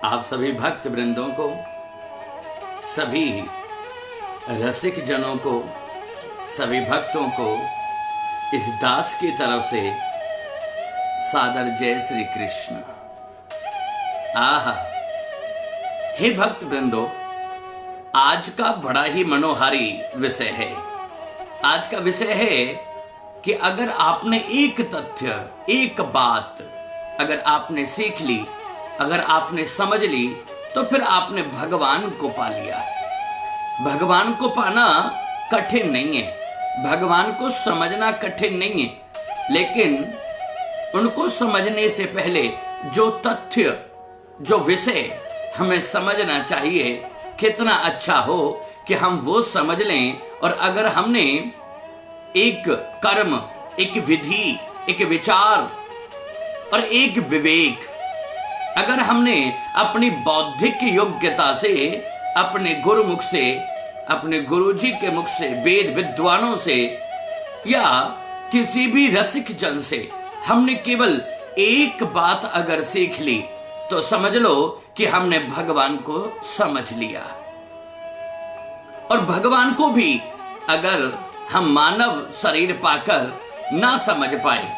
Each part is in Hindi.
आप सभी भक्त वृंदों को, सभी रसिक जनों को, सभी भक्तों को इस दास की तरफ से सादर जय श्री कृष्ण। आहा, हे भक्त वृंदो, आज का बड़ा ही मनोहारी विषय है। आज का विषय है कि अगर आपने एक तथ्य, एक बात अगर आपने सीख ली, अगर आपने समझ ली, तो फिर आपने भगवान को पा लिया। भगवान को पाना कठिन नहीं है, भगवान को समझना कठिन नहीं है, लेकिन उनको समझने से पहले जो तथ्य, जो विषय हमें समझना चाहिए, कितना अच्छा हो कि हम वो समझ लें। और अगर हमने एक कर्म, एक विधि, एक विचार और एक विवेक अगर हमने अपनी बौद्धिक योग्यता से, अपने गुरुमुख से, अपने गुरुजी के मुख से, वेद विद्वानों से या किसी भी रसिक जन से हमने केवल एक बात अगर सीख ली, तो समझ लो कि हमने भगवान को समझ लिया। और भगवान को भी अगर हम मानव शरीर पाकर ना समझ पाए,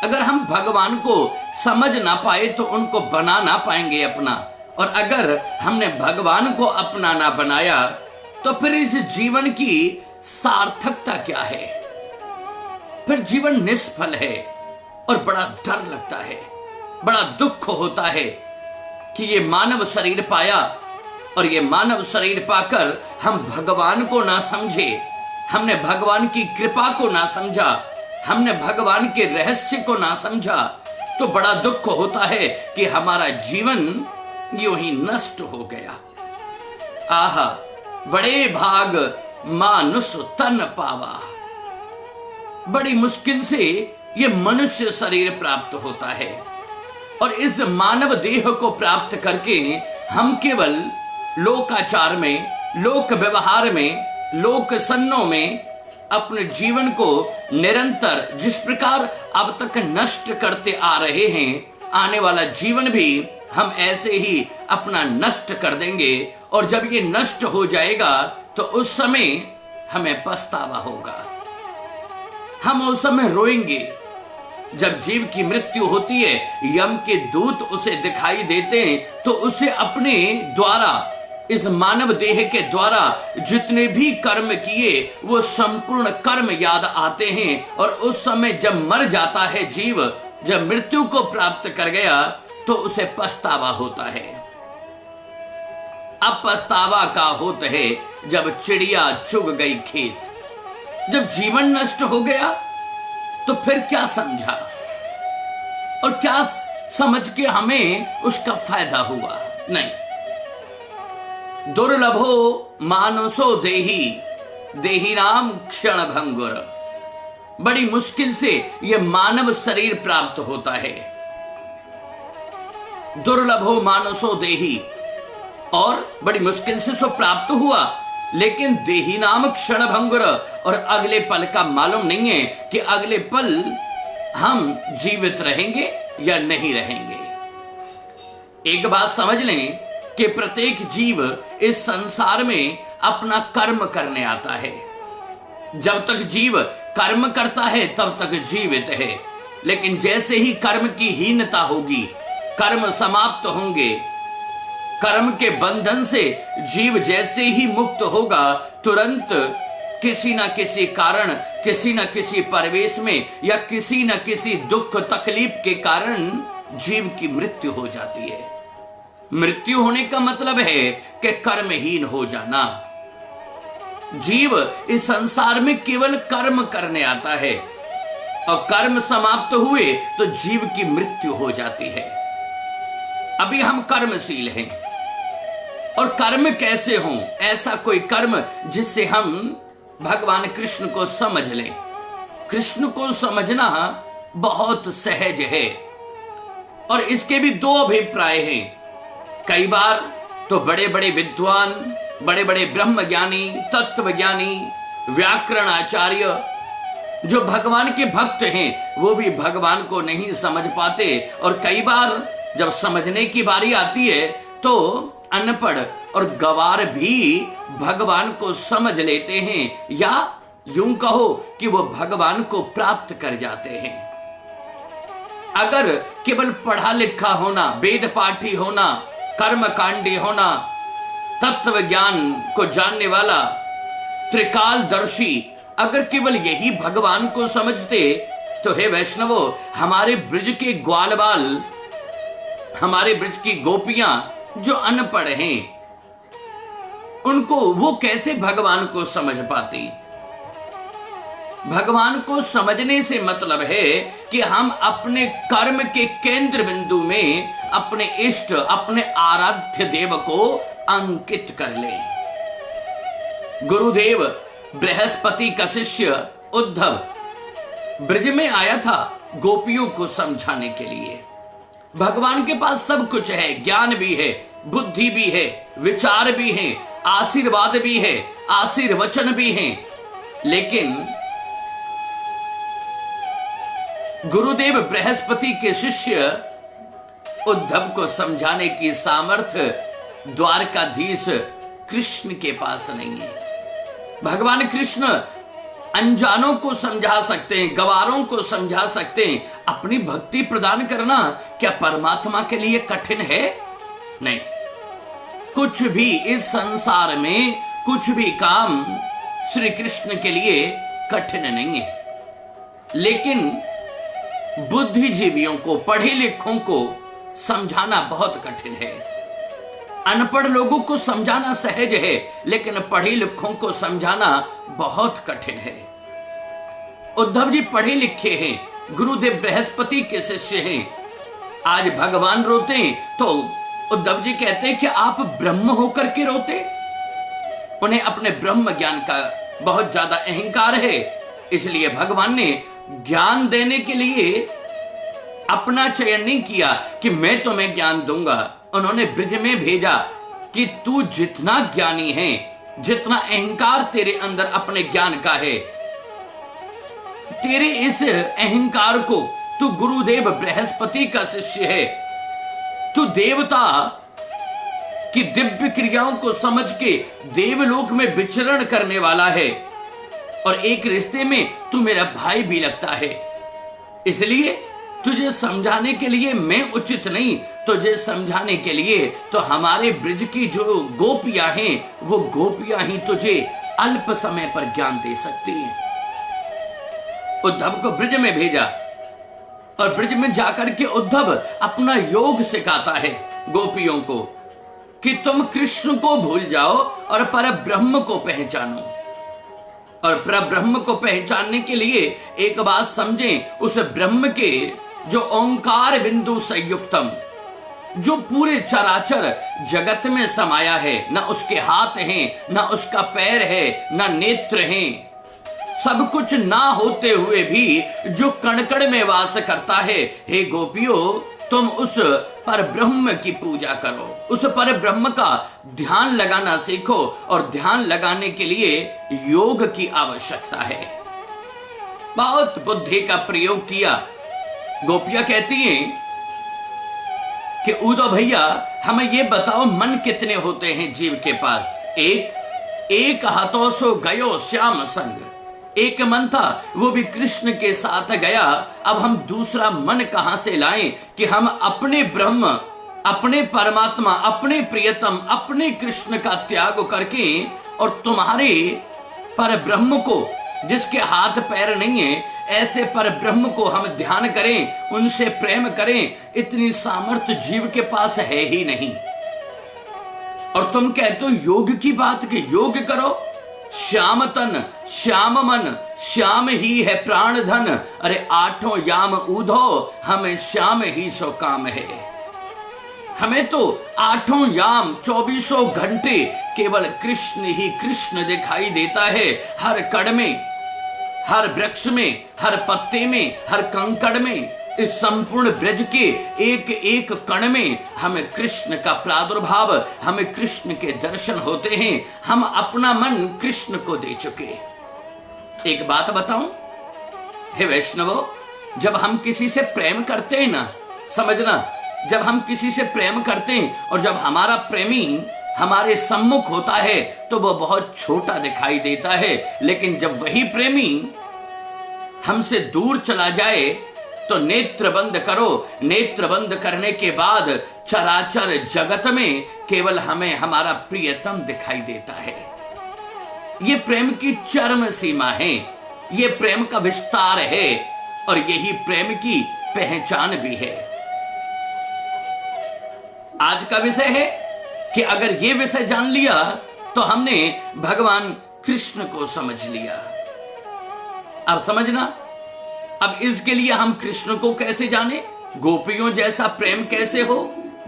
अगर हम भगवान को समझ ना पाए, तो उनको बना ना पाएंगे अपना। और अगर हमने भगवान को अपना ना बनाया, तो फिर इस जीवन की सार्थकता क्या है? फिर जीवन निष्फल है। और बड़ा डर लगता है, बड़ा दुख होता है कि ये मानव शरीर पाया और ये मानव शरीर पाकर हम भगवान को ना समझे, हमने भगवान की कृपा को ना समझा, हमने भगवान के रहस्य को ना समझा, तो बड़ा दुख होता है कि हमारा जीवन यूं ही नष्ट हो गया। आहा, बड़े भाग मानुष तन पावा। बड़ी मुश्किल से ये मनुष्य शरीर प्राप्त होता है, और इस मानव देह को प्राप्त करके हम केवल लोकाचार में, लोक व्यवहार में, लोक सन्नों में अपने जीवन को निरंतर जिस प्रकार अब तक नष्ट करते आ रहे हैं, आने वाला जीवन भी हम ऐसे ही अपना नष्ट कर देंगे। और जब ये नष्ट हो जाएगा, तो उस समय हमें पछतावा होगा, हम उस समय रोएंगे। जब जीव की मृत्यु होती है, यम के दूत उसे दिखाई देते हैं, तो उसे अपने द्वारा, इस मानव देह के द्वारा जितने भी कर्म किए, वो संपूर्ण कर्म याद आते हैं। और उस समय जब मर जाता है जीव, जब मृत्यु को प्राप्त कर गया, तो उसे पछतावा होता है। अब पछतावा का होता है जब चिड़िया चुग गई खेत। जब जीवन नष्ट हो गया, तो फिर क्या समझा और क्या समझ के हमें उसका फायदा हुआ? नहीं। दुर्लभो मानुषो देही, देही नाम क्षण भंगुर। बड़ी मुश्किल से यह मानव शरीर प्राप्त होता है। दुर्लभो मानुषो देही, और बड़ी मुश्किल से सो प्राप्त हुआ, लेकिन देही नाम क्षण भंगुर। और अगले पल का मालूम नहीं है कि अगले पल हम जीवित रहेंगे या नहीं रहेंगे। एक बात समझ लें कि प्रत्येक जीव इस संसार में अपना कर्म करने आता है। जब तक जीव कर्म करता है, तब तक जीवित है। लेकिन जैसे ही कर्म की हीनता होगी, कर्म समाप्त होंगे, कर्म के बंधन से जीव जैसे ही मुक्त होगा, तुरंत किसी न किसी कारण, किसी न किसी परिवेश में या किसी न किसी दुख तकलीफ के कारण जीव की मृत्यु हो जाती है। मृत्यु होने का मतलब है कि कर्महीन हो जाना। जीव इस संसार में केवल कर्म करने आता है, और कर्म समाप्त हुए तो जीव की मृत्यु हो जाती है। अभी हम कर्मशील हैं, और कर्म कैसे हों? ऐसा कोई कर्म जिससे हम भगवान कृष्ण को समझ लें। कृष्ण को समझना बहुत सहज है, और इसके भी दो अभिप्राय हैं। कई बार तो बड़े बड़े विद्वान, बड़े बड़े ब्रह्मज्ञानी, तत्वज्ञानी, व्याकरण आचार्य, जो भगवान के भक्त हैं, वो भी भगवान को नहीं समझ पाते। और कई बार जब समझने की बारी आती है, तो अनपढ़ और गवार भी भगवान को समझ लेते हैं, या यूं कहो कि वो भगवान को प्राप्त कर जाते हैं। अगर केवल पढ़ा लिखा होना, वेद पाठी होना, कर्मकांडी होना, तत्व ज्ञान को जानने वाला, त्रिकालदर्शी, अगर केवल यही भगवान को समझते तो हे वैष्णवो, हमारे ब्रज के ग्वाल बाल, हमारे ब्रज की गोपियां जो अनपढ़ हैं, उनको वो कैसे भगवान को समझ पाती। भगवान को समझने से मतलब है कि हम अपने कर्म के केंद्र बिंदु में अपने इष्ट, अपने आराध्य देव को अंकित कर लें। गुरुदेव बृहस्पति का शिष्य उद्धव ब्रज में आया था गोपियों को समझाने के लिए। भगवान के पास सब कुछ है, ज्ञान भी है, बुद्धि भी है, विचार भी है, आशीर्वाद भी है, आशीर्वचन भी है, लेकिन गुरुदेव बृहस्पति के शिष्य उद्धव को समझाने की सामर्थ्य द्वारकाधीश कृष्ण के पास नहीं है। भगवान कृष्ण अनजानों को समझा सकते हैं, गवारों को समझा सकते हैं। अपनी भक्ति प्रदान करना क्या परमात्मा के लिए कठिन है? नहीं। कुछ भी इस संसार में, कुछ भी काम श्री कृष्ण के लिए कठिन नहीं है, लेकिन बुद्धिजीवियों को, पढ़े लिखों को समझाना बहुत कठिन है। अनपढ़ लोगों को समझाना सहज है, लेकिन पढ़े लिखों को समझाना बहुत कठिन है। उद्धव जी पढ़े लिखे हैं, गुरुदेव बृहस्पति के शिष्य हैं। आज भगवान रोते तो उद्धव जी कहते हैं कि आप ब्रह्म होकर के रोते। उन्हें अपने ब्रह्म ज्ञान का बहुत ज्यादा अहंकार है, इसलिए भगवान ने ज्ञान देने के लिए अपना चयन नहीं किया कि मैं तुम्हें ज्ञान दूंगा। उन्होंने ब्रज में भेजा कि तू जितना ज्ञानी है, जितना अहंकार तेरे अंदर अपने ज्ञान का है, तेरे इस अहंकार को, तू गुरुदेव बृहस्पति का शिष्य है, तू देवता की दिव्य क्रियाओं को समझ के देवलोक में विचरण करने वाला है, और एक रिश्ते में तू मेरा भाई भी लगता है, इसलिए तुझे समझाने के लिए मैं उचित नहीं, तुझे समझाने के लिए तो हमारे ब्रज की जो गोपियां हैं, वो गोपियां ही तुझे अल्प समय पर ज्ञान दे सकती हैं। उद्धव को ब्रज में भेजा, और ब्रज में जाकर के उद्धव अपना योग सिखाता है गोपियों को कि तुम कृष्ण को भूल जाओ और पर ब्रह्म को पहचानो। और पर ब्रह्म को पहचानने के लिए एक बात समझें, उस ब्रह्म के जो ओंकार बिंदु संयुक्तम, जो पूरे चराचर जगत में समाया है, ना उसके हाथ हैं, ना उसका पैर है, ना नेत्र हैं, सब कुछ ना होते हुए भी जो कण-कण में वास करता है, हे गोपियों, तुम उस पर ब्रह्म की पूजा करो, उस पर ब्रह्म का ध्यान लगाना सीखो, और ध्यान लगाने के लिए योग की आवश्यकता है। बहुत बुद्धि का प्रयोग किया। गोपियां कहती हैं कि उदो भैया हमें ये बताओ, मन कितने होते हैं जीव के पास? एक हाथों सो गयो श्याम संग। एक मन था, वो भी कृष्ण के साथ गया। अब हम दूसरा मन कहां से लाएं कि हम अपने ब्रह्म, अपने परमात्मा, अपने प्रियतम, अपने कृष्ण का त्याग करके और तुम्हारे पर ब्रह्म को, जिसके हाथ पैर नहीं है, ऐसे पर ब्रह्म को हम ध्यान करें, उनसे प्रेम करें, इतनी सामर्थ्य जीव के पास है ही नहीं। और तुम कहते हो योग की बात, कि योग करो, श्याम तन, श्याम मन, श्याम ही है प्राण धन। अरे आठों याम ऊधो, हमें श्याम ही सो काम है। हमें तो आठों याम 24 घंटे केवल कृष्ण ही कृष्ण दिखाई देता है। हर कड़ में, हर वृक्ष में, हर पत्ते में, हर कंकड़ में, इस संपूर्ण ब्रज के एक एक कण में हमें कृष्ण का प्रादुर्भाव, हमें कृष्ण के दर्शन होते हैं। हम अपना मन कृष्ण को दे चुके। एक बात बताऊं, हे वैष्णवो, जब हम किसी से प्रेम करते हैं ना, समझना जब हम किसी से प्रेम करते हैं और जब हमारा प्रेमी हमारे सम्मुख होता है तो वो बहुत छोटा दिखाई देता है, लेकिन जब वही प्रेमी हमसे दूर चला जाए तो नेत्र बंद करो। नेत्र बंद करने के बाद चराचर जगत में केवल हमें हमारा प्रियतम दिखाई देता है। ये प्रेम की चरम सीमा है, ये प्रेम का विस्तार है और यही प्रेम की पहचान भी है। आज का विषय है कि अगर ये विषय जान लिया तो हमने भगवान कृष्ण को समझ लिया। अब समझना, अब इसके लिए हम कृष्ण को कैसे जाने, गोपियों जैसा प्रेम कैसे हो।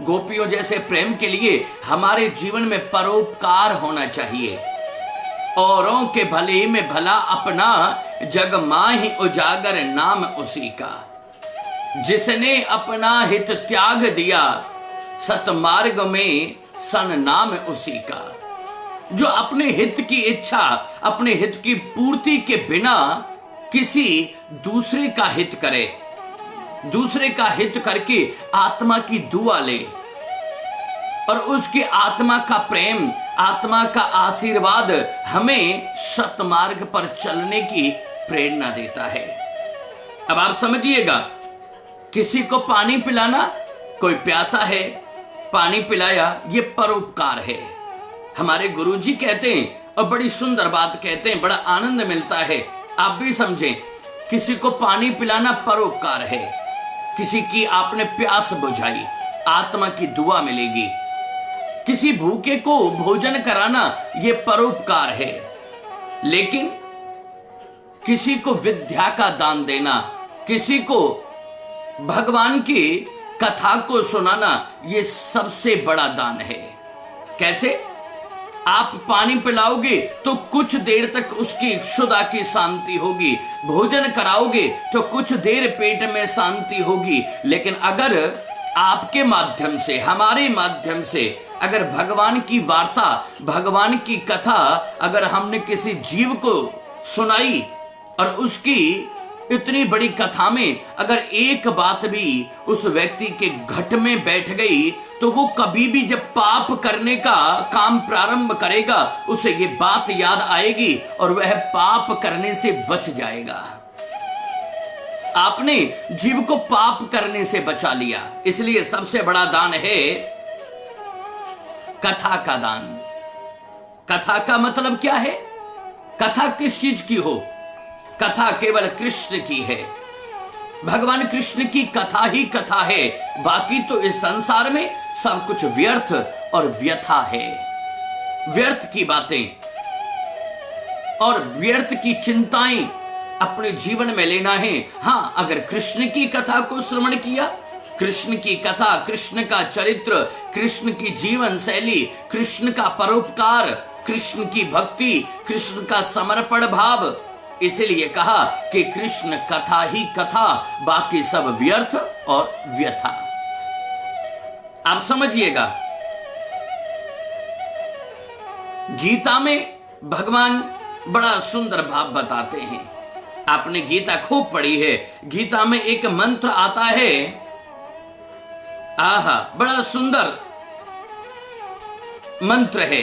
गोपियों जैसे प्रेम के लिए हमारे जीवन में परोपकार होना चाहिए। औरों के भले में भला अपना, जग माहि उजागर नाम उसी का। जिसने अपना हित त्याग दिया, सतमार्ग में सन नाम उसी का। जो अपने हित की इच्छा, अपने हित की पूर्ति के बिना किसी दूसरे का हित करे, दूसरे का हित करके आत्मा की दुआ ले और उसकी आत्मा का प्रेम, आत्मा का आशीर्वाद हमें सतमार्ग पर चलने की प्रेरणा देता है। अब आप समझिएगा, किसी को पानी पिलाना, कोई प्यासा है, पानी पिलाया, ये परोपकार है। हमारे गुरुजी कहते हैं और बड़ी सुंदर बात कहते हैं, बड़ा आनंद मिलता है। आप भी समझें, किसी को पानी पिलाना परोपकार है। किसी की आपने प्यास बुझाई, आत्मा की दुआ मिलेगी। किसी भूखे को भोजन कराना, ये परोपकार है। लेकिन किसी को विद्या का दान देना, किसी को भगवान की कथा को सुनाना, ये सबसे बड़ा दान है। कैसे? आप पानी पिलाओगे तो कुछ देर तक उसकी क्षुधा की शांति होगी, भोजन कराओगे तो कुछ देर पेट में शांति होगी। लेकिन अगर आपके माध्यम से, हमारे माध्यम से अगर भगवान की वार्ता, भगवान की कथा अगर हमने किसी जीव को सुनाई और उसकी इतनी बड़ी कथा में अगर एक बात भी उस व्यक्ति के घट में बैठ गई तो वो कभी भी जब पाप करने का काम प्रारंभ करेगा उसे ये बात याद आएगी और वह पाप करने से बच जाएगा। आपने जीव को पाप करने से बचा लिया। इसलिए सबसे बड़ा दान है कथा का दान। कथा का मतलब क्या है? कथा किस चीज की हो? कथा केवल कृष्ण की है। भगवान कृष्ण की कथा ही कथा है, बाकी तो इस संसार में सब कुछ व्यर्थ और व्यथा है। व्यर्थ की बातें और व्यर्थ की चिंताएं अपने जीवन में लेना है। हां, अगर कृष्ण की कथा को श्रवण किया, कृष्ण की कथा, कृष्ण का चरित्र, कृष्ण की जीवन शैली, कृष्ण का परोपकार, कृष्ण की भक्ति, कृष्ण का समर्पण भाव, इसलिए कहा कि कृष्ण कथा ही कथा, बाकी सब व्यर्थ और व्यथा। आप समझिएगा, गीता में भगवान बड़ा सुंदर भाव बताते हैं। आपने गीता खूब पढ़ी है। गीता में एक मंत्र आता है, आहा, बड़ा सुंदर मंत्र है,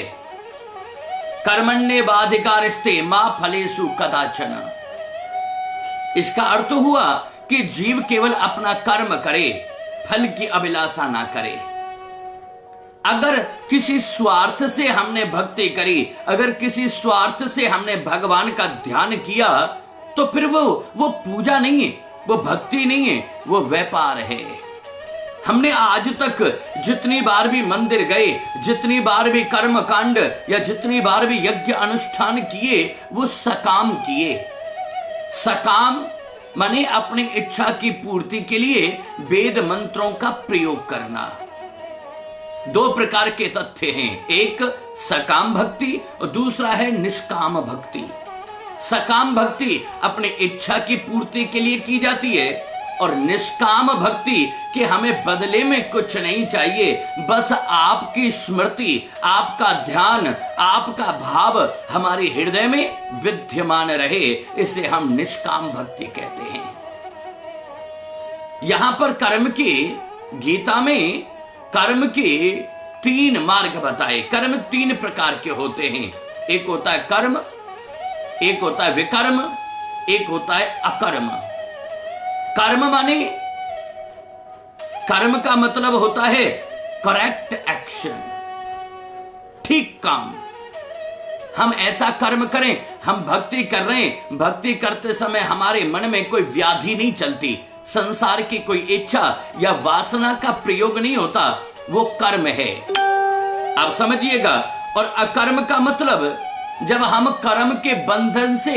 कर्मण्येवाधिकारस्ते मां फलेषु कदाचन। इसका अर्थ हुआ कि जीव केवल अपना कर्म करे, फल की अभिलाषा ना करे। अगर किसी स्वार्थ से हमने भक्ति करी, अगर किसी स्वार्थ से हमने भगवान का ध्यान किया तो फिर वो पूजा नहीं है, वो भक्ति नहीं है, वो व्यापार है। हमने आज तक जितनी बार भी मंदिर गए, जितनी बार भी कर्म कांड या जितनी बार भी यज्ञ अनुष्ठान किए, वो सकाम किए। सकाम माने अपनी इच्छा की पूर्ति के लिए वेद मंत्रों का प्रयोग करना। दो प्रकार के तथ्य हैं, एक सकाम भक्ति और दूसरा है निष्काम भक्ति। सकाम भक्ति अपनी इच्छा की पूर्ति के लिए की जाती है और निष्काम भक्ति कि हमें बदले में कुछ नहीं चाहिए, बस आपकी स्मृति, आपका ध्यान, आपका भाव हमारे हृदय में विद्यमान रहे, इसे हम निष्काम भक्ति कहते हैं। यहां पर कर्म की गीता में कर्म के 3 मार्ग बताए। कर्म 3 प्रकार के होते हैं। एक होता है कर्म, एक होता है विकर्म, एक होता है अकर्म। कर्म माने, कर्म का मतलब होता है करेक्ट एक्शन, ठीक काम। हम ऐसा कर्म करें, हम भक्ति कर रहे हैं, भक्ति करते समय हमारे मन में कोई व्याधि नहीं चलती, संसार की कोई इच्छा या वासना का प्रयोग नहीं होता, वो कर्म है। आप समझिएगा। और अकर्म का मतलब जब हम कर्म के बंधन से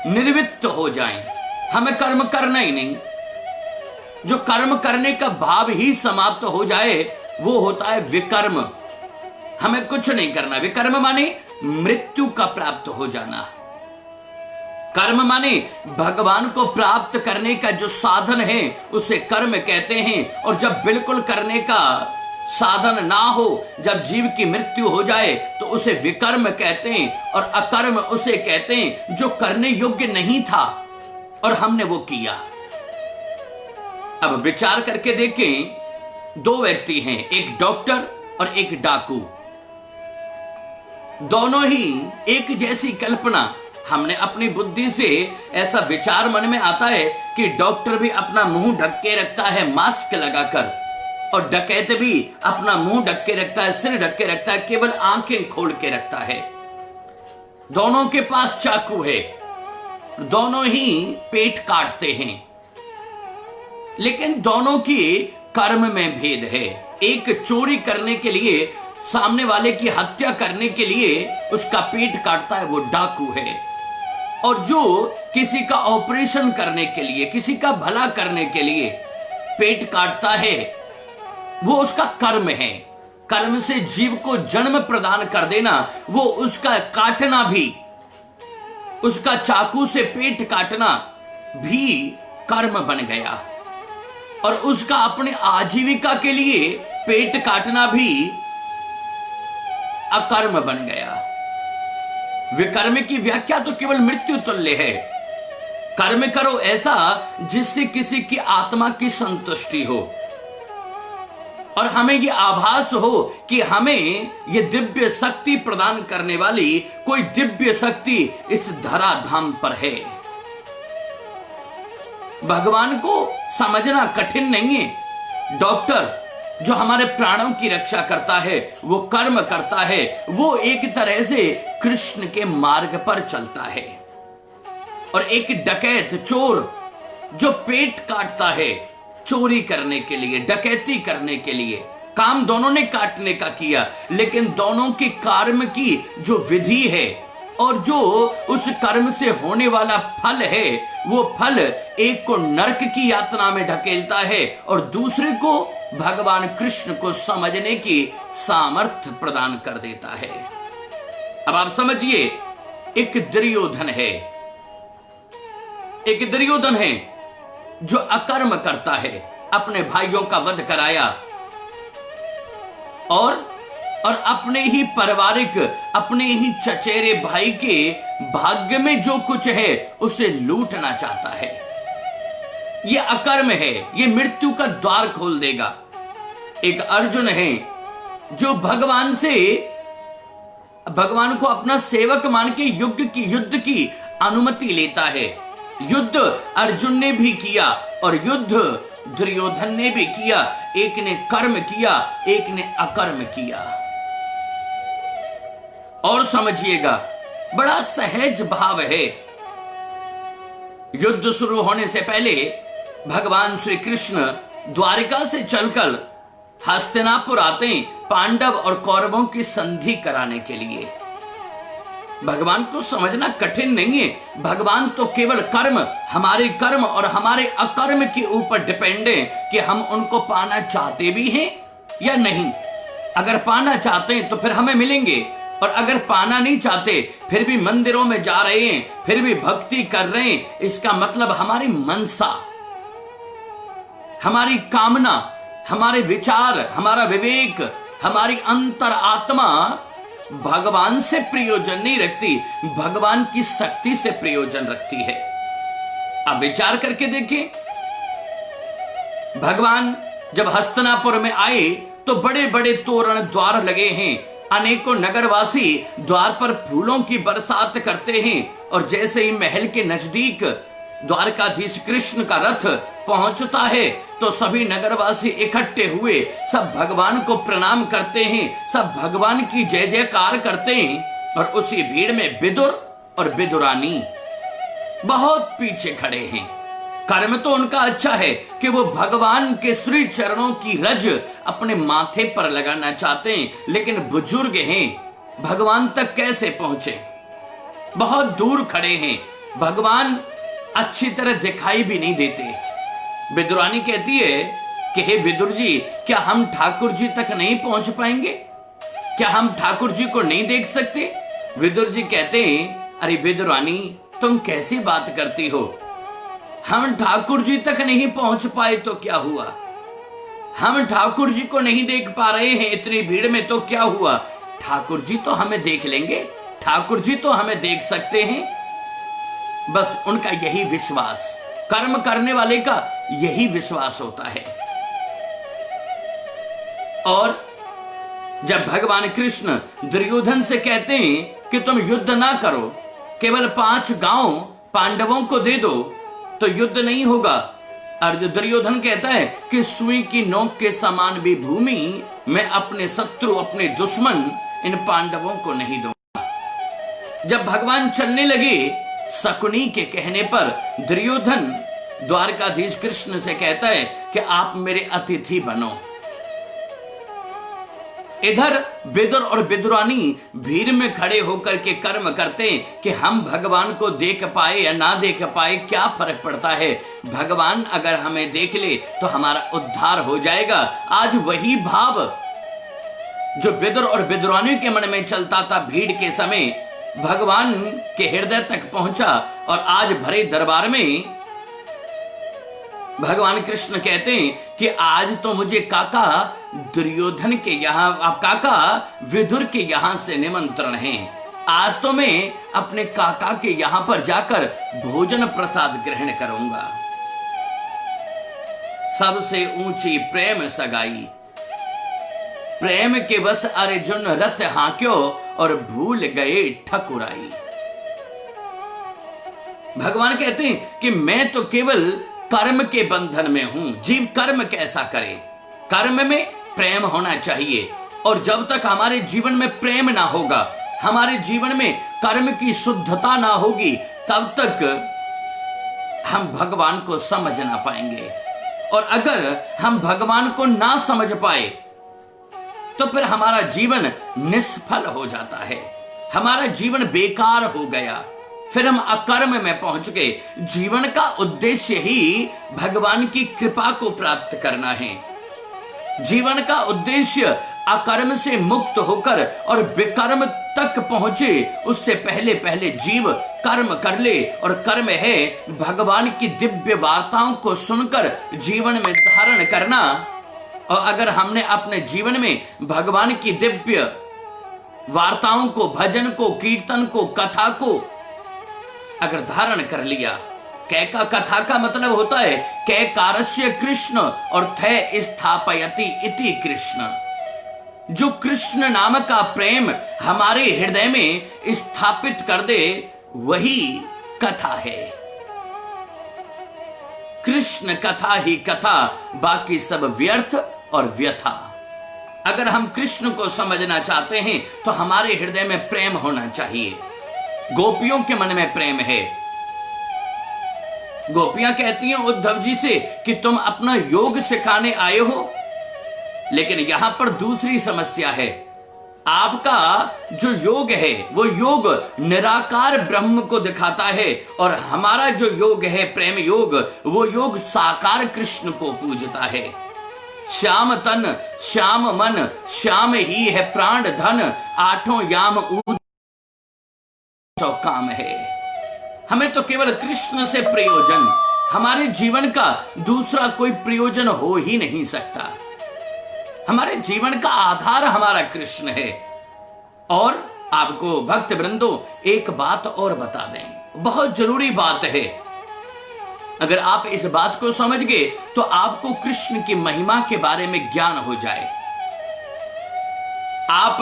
निर्वृत्त हो जाएं, हमें कर्म करना ही नहीं, जो कर्म करने का भाव ही समाप्त हो जाए, वो होता है विकर्म। हमें कुछ नहीं करना। विकर्म माने मृत्यु का प्राप्त हो जाना। कर्म माने भगवान को प्राप्त करने का जो साधन है उसे कर्म कहते हैं। और जब बिल्कुल करने का साधन ना हो, जब जीव की मृत्यु हो जाए, तो उसे विकर्म कहते हैं। और अकर्म उसे कहते हैं जो करने योग्य नहीं था और हमने वो किया। अब विचार करके देखें, 2 व्यक्ति हैं, एक डॉक्टर और एक डाकू। दोनों ही एक जैसी कल्पना, हमने अपनी बुद्धि से ऐसा विचार मन में आता है कि डॉक्टर भी अपना मुंह ढक के रखता है मास्क लगाकर, और डकैत भी अपना मुंह ढक के रखता है, सिर ढक के रखता है, केवल आंखें खोल के रखता है। दोनों के पास चाकू है, दोनों ही पेट काटते हैं, लेकिन दोनों की कर्म में भेद है। एक चोरी करने के लिए, सामने वाले की हत्या करने के लिए उसका पेट काटता है, वो डाकू है। और जो किसी का ऑपरेशन करने के लिए, किसी का भला करने के लिए पेट काटता है, वो उसका कर्म है। कर्म से जीव को जन्म प्रदान कर देना, वो उसका काटना भी, उसका चाकू से पेट काटना भी कर्म बन गया। और उसका अपने आजीविका के लिए पेट काटना भी अकर्म बन गया। विकर्म की व्याख्या तो केवल मृत्यु तुल्य है। कर्म करो ऐसा जिससे किसी की आत्मा की संतुष्टि हो और हमें यह आभास हो कि हमें यह दिव्य शक्ति प्रदान करने वाली कोई दिव्य शक्ति इस धराधाम पर है। भगवान को समझना कठिन नहीं है। डॉक्टर जो हमारे प्राणों की रक्षा करता है, वो कर्म करता है, वो एक तरह से कृष्ण के मार्ग पर चलता है। और एक डकैत, चोर जो पेट काटता है चोरी करने के लिए, डकैती करने के लिए, काम दोनों ने काटने का किया, लेकिन दोनों के कर्म की जो विधि है और जो उस कर्म से होने वाला फल है, वो फल एक को नरक की यातना में ढकेलता है और दूसरे को भगवान कृष्ण को समझने की सामर्थ्य प्रदान कर देता है। अब आप समझिए, एक दुर्योधन है, एक दुर्योधन है जो अकर्म करता है, अपने भाइयों का वध कराया और अपने ही पारिवारिक, अपने ही चचेरे भाई के भाग्य में जो कुछ है उसे लूटना चाहता है। यह अकर्म है, यह मृत्यु का द्वार खोल देगा। एक अर्जुन है जो भगवान को अपना सेवक मान के युद्ध की अनुमति लेता है। युद्ध अर्जुन ने भी किया और युद्ध दुर्योधन ने भी किया। एक ने कर्म किया, एक ने अकर्म किया। और समझिएगा, बड़ा सहज भाव है। युद्ध शुरू होने से पहले भगवान श्री कृष्ण द्वारिका से चलकर हस्तिनापुर आते हैं पांडव और कौरवों की संधि कराने के लिए। भगवान को समझना कठिन नहीं है। भगवान तो केवल हमारे कर्म और हमारे अकर्म के ऊपर डिपेंड है कि हम उनको पाना चाहते भी हैं या नहीं। अगर पाना चाहते हैं तो फिर हमें मिलेंगे, और अगर पाना नहीं चाहते फिर भी मंदिरों में जा रहे हैं, फिर भी भक्ति कर रहे हैं, इसका मतलब हमारी मनसा, हमारी कामना, हमारे विचार, हमारा विवेक, हमारी अंतर आत्मा भगवान से प्रयोजन नहीं रखती, भगवान की शक्ति से प्रयोजन रखती है। अब विचार करके देखें, भगवान जब हस्तिनापुर में आए तो बड़े बड़े तोरण द्वार लगे हैं, अनेकों नगरवासी द्वार पर फूलों की बरसात करते हैं। और जैसे ही महल के नजदीक द्वारकाधीश कृष्ण का रथ पहुंचता है तो सभी नगरवासी इकट्ठे हुए सब भगवान को प्रणाम करते हैं, सब भगवान की जय जयकार करते हैं। और उसी भीड़ में विदुर और विदुरानी बहुत पीछे खड़े हैं। कर्म तो उनका अच्छा है कि वो भगवान के श्री चरणों की रज अपने माथे पर लगाना चाहते हैं, लेकिन बुजुर्ग हैं, भगवान तक कैसे पहुंचे? बहुत दूर खड़े हैं, भगवान अच्छी तरह दिखाई भी नहीं देते। विदुरानी कहती है कि हे विदुर जी, क्या हम ठाकुर जी तक नहीं पहुंच पाएंगे? क्या हम ठाकुर जी को नहीं देख सकते? विदुर जी कहते हैं, अरे विदुरानी, तुम कैसी बात करती हो? हम ठाकुर जी तक नहीं पहुंच पाए तो क्या हुआ? हम ठाकुर जी को नहीं देख पा रहे हैं इतनी भीड़ में तो क्या हुआ? ठाकुर जी तो हमें देख लेंगे, ठाकुर जी तो हमें देख सकते हैं। बस उनका यही विश्वास, कर्म करने वाले का यही विश्वास होता है। और जब भगवान कृष्ण दुर्योधन से कहते हैं कि तुम युद्ध ना करो, केवल 5 गांव पांडवों को दे दो तो युद्ध नहीं होगा, और जो दुर्योधन कहता है कि सुई की नोक के समान भी भूमि मैं अपने शत्रु, अपने दुश्मन इन पांडवों को नहीं दूंगा। जब भगवान चलने लगे, शकुनी के कहने पर दुर्योधन द्वारकाधीश कृष्ण से कहता है कि आप मेरे अतिथि बनो। इधर विदुर और विदुरानी भीड़ में खड़े होकर के कर्म करते हैं कि हम भगवान को देख पाए या ना देख पाए क्या फर्क पड़ता है, भगवान अगर हमें देख ले तो हमारा उद्धार हो जाएगा। आज वही भाव जो विदुर और विदुरानी के मन में चलता था भीड़ के समय, भगवान के हृदय तक पहुंचा। और आज भरे दरबार में भगवान कृष्ण कहते हैं कि आज तो मुझे काका दुर्योधन के यहां, आप काका विदुर के यहां से निमंत्रण है। आज तो मैं अपने काका के यहां पर जाकर भोजन प्रसाद ग्रहण करूंगा। सबसे ऊंची प्रेम सगाई, प्रेम के बस अर्जुन रथ हांक्यो और भूल गए ठकुराई। भगवान कहते हैं कि मैं तो केवल कर्म के बंधन में हूं। जीव कर्म कैसा करे, कर्म में प्रेम होना चाहिए। और जब तक हमारे जीवन में प्रेम ना होगा, हमारे जीवन में कर्म की शुद्धता ना होगी, तब तक हम भगवान को समझ ना पाएंगे। और अगर हम भगवान को ना समझ पाए तो फिर हमारा जीवन निष्फल हो जाता है, हमारा जीवन बेकार हो गया, फिर हम अकर्म में पहुंच गए। जीवन का उद्देश्य ही भगवान की कृपा को प्राप्त करना है। जीवन का उद्देश्य अकर्म से मुक्त होकर और विकर्म तक पहुंचे, उससे पहले पहले जीव कर्म कर ले। और कर्म है भगवान की दिव्य वार्ताओं को सुनकर जीवन में धारण करना। और अगर हमने अपने जीवन में भगवान की दिव्य वार्ताओं को, भजन को, कीर्तन को, कथा को अगर धारण कर लिया, कै का कथा का मतलब होता है कै कारस्य कृष्ण और थे स्थापयति इति कृष्ण। जो कृष्ण नाम का प्रेम हमारे हृदय में स्थापित कर दे वही कथा है। कृष्ण कथा ही कथा, बाकी सब व्यर्थ और व्यथा। अगर हम कृष्ण को समझना चाहते हैं तो हमारे हृदय में प्रेम होना चाहिए। गोपियों के मन में प्रेम है। गोपियां कहती हैं उद्धव जी से कि तुम अपना योग सिखाने आए हो, लेकिन यहां पर दूसरी समस्या है। आपका जो योग है वो योग निराकार ब्रह्म को दिखाता है, और हमारा जो योग है प्रेम योग, वो योग साकार कृष्ण को पूजता है। श्याम तन श्याम मन श्याम ही है प्राण धन, आठों याम ऊद काम है। हमें तो केवल कृष्ण से प्रयोजन, हमारे जीवन का दूसरा कोई प्रयोजन हो ही नहीं सकता। हमारे जीवन का आधार हमारा कृष्ण है। और आपको भक्त वृंदो एक बात और बता दें, बहुत जरूरी बात है। अगर आप इस बात को समझ गए तो आपको कृष्ण की महिमा के बारे में ज्ञान हो जाए। आप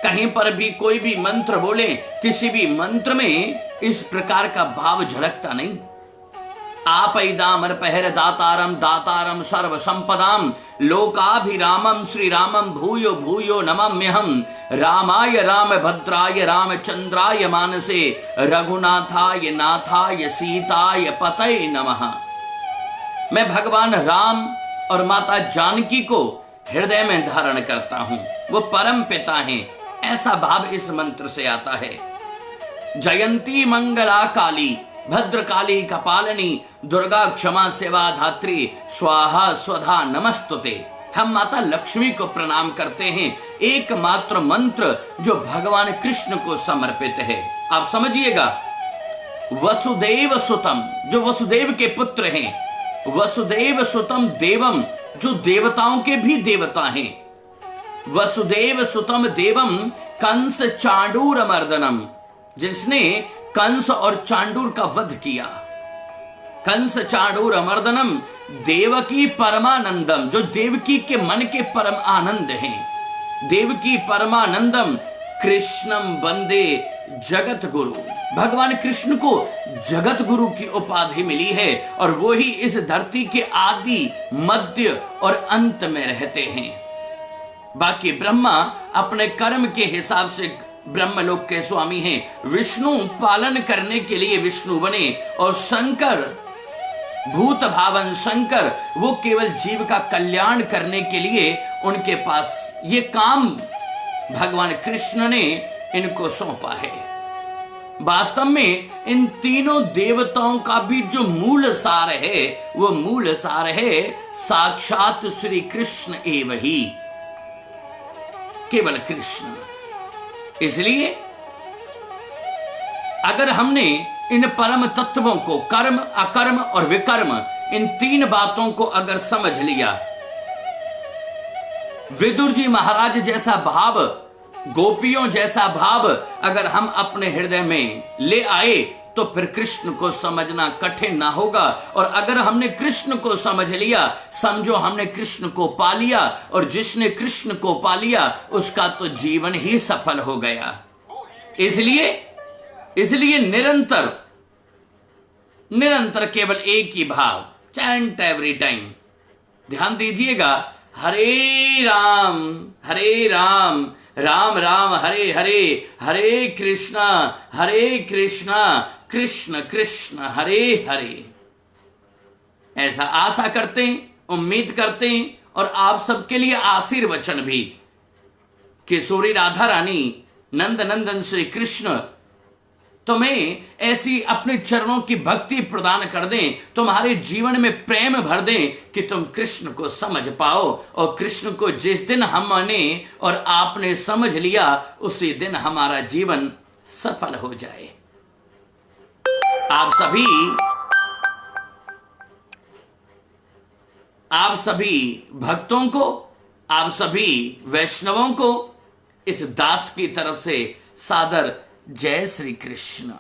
कहीं पर भी कोई भी मंत्र बोले, किसी भी मंत्र में इस प्रकार का भाव झलकता नहीं। आप दामर पहर दातारम दातारम सर्व संपदाम लोकाभिरामम श्री रामम भूयो भूयो नमाम्यहम रामाय राम भद्राय रामचंद्राय मानसे रघुनाथाय नाथाय सीताय पतये नमः। मैं भगवान राम और माता जानकी को हृदय में धारण करता हूं, वो परम पिता हैं, ऐसा भाव इस मंत्र से आता है। जयंती मंगला काली भद्रकाली कपालिनी दुर्गा क्षमा सेवा धात्री स्वाहा स्वधा नमस्तुते। हम माता लक्ष्मी को प्रणाम करते हैं, एकमात्र मंत्र जो भगवान कृष्ण को समर्पित है। आप समझिएगा, वसुदेव सुतम जो वसुदेव के पुत्र हैं, वसुदेव सुतम देवम जो देवताओं के भी देवता हैं, वसुदेव सुतम देवम कंस चांडूर मर्दनम जिसने कंस और चांडूर का वध किया, कंस चांडूर मर्दनम देवकी परमानंदम जो देवकी के मन के परम आनंद हैं, देवकी परमानंदम कृष्णम वंदे जगत गुरु। भगवान कृष्ण को जगत गुरु की उपाधि मिली है और वो ही इस धरती के आदि मध्य और अंत में रहते हैं। बाकी ब्रह्मा अपने कर्म के हिसाब से ब्रह्मलोक के स्वामी हैं, विष्णु पालन करने के लिए विष्णु बने और शंकर भूत भावन शंकर वो केवल जीव का कल्याण करने के लिए उनके पास ये काम भगवान कृष्ण ने इनको सौंपा है। वास्तव में इन तीनों देवताओं का भी जो मूल सार है वो मूल सार है साक्षात श्री कृष्ण एव ही, केवल कृष्ण। इसलिए अगर हमने इन परम तत्वों को कर्म अकर्म और विकर्म इन तीन बातों को अगर समझ लिया, विदुर जी महाराज जैसा भाव, गोपियों जैसा भाव अगर हम अपने हृदय में ले आए तो फिर कृष्ण को समझना कठिन ना होगा। और अगर हमने कृष्ण को समझ लिया, समझो हमने कृष्ण को पा लिया, और जिसने कृष्ण को पा लिया उसका तो जीवन ही सफल हो गया। इसलिए निरंतर केवल एक ही भाव, चैंट एवरी टाइम। ध्यान दीजिएगा, हरे राम राम राम हरे हरे, हरे कृष्णा कृष्ण कृष्ण हरे हरे। ऐसा आशा करते हैं, उम्मीद करते हैं और आप सबके लिए आशीर्वचन भी कि सूरी राधा रानी नंद नंदन श्री कृष्ण तुम्हें ऐसी अपने चरणों की भक्ति प्रदान कर दें, तुम्हारे जीवन में प्रेम भर दें कि तुम कृष्ण को समझ पाओ। और कृष्ण को जिस दिन हमने और आपने समझ लिया उसी दिन हमारा जीवन सफल हो जाए। आप सभी भक्तों को, आप सभी वैष्णवों को इस दास की तरफ से सादर जय श्री कृष्ण।